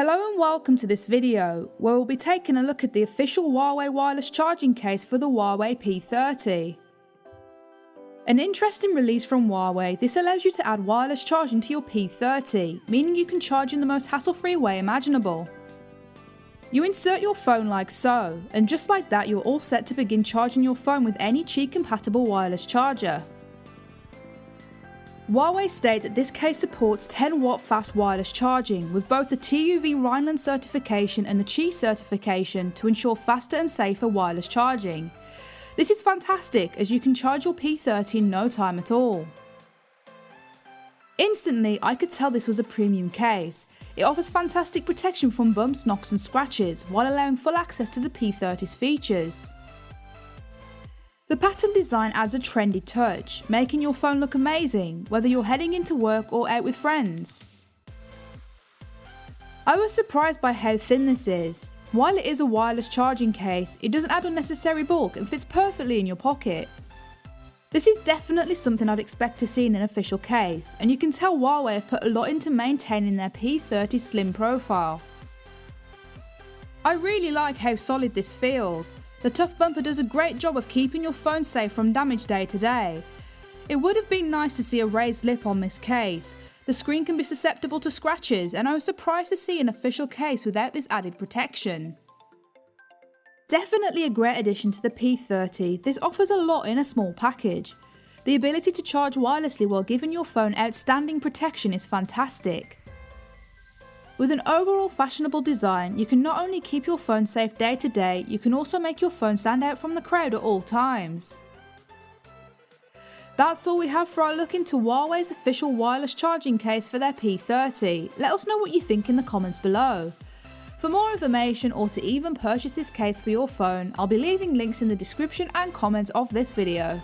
Hello and welcome to this video, where we'll be taking a look at the official Huawei wireless charging case for the Huawei P30. An interesting release from Huawei, this allows you to add wireless charging to your P30, meaning you can charge in the most hassle-free way imaginable. You insert your phone like so, and just like that you're all set to begin charging your phone with any Qi-compatible wireless charger. Huawei state that this case supports 10-watt fast wireless charging with both the TÜV Rheinland certification and the Qi certification to ensure faster and safer wireless charging. This is fantastic as you can charge your P30 in no time at all. Instantly, I could tell this was a premium case. It offers fantastic protection from bumps, knocks and scratches while allowing full access to the P30's features. The pattern design adds a trendy touch, making your phone look amazing, whether you're heading into work or out with friends. I was surprised by how thin this is. While it is a wireless charging case, it doesn't add unnecessary bulk and fits perfectly in your pocket. This is definitely something I'd expect to see in an official case, and you can tell Huawei have put a lot into maintaining their P30's slim profile. I really like how solid this feels. The tough bumper does a great job of keeping your phone safe from damage day to day. It would have been nice to see a raised lip on this case. The screen can be susceptible to scratches, and I was surprised to see an official case without this added protection. Definitely a great addition to the P30, this offers a lot in a small package. The ability to charge wirelessly while giving your phone outstanding protection is fantastic. With an overall fashionable design, you can not only keep your phone safe day to day, you can also make your phone stand out from the crowd at all times. That's all we have for our look into Huawei's official wireless charging case for their P30. Let us know what you think in the comments below. For more information or to even purchase this case for your phone, I'll be leaving links in the description and comments of this video.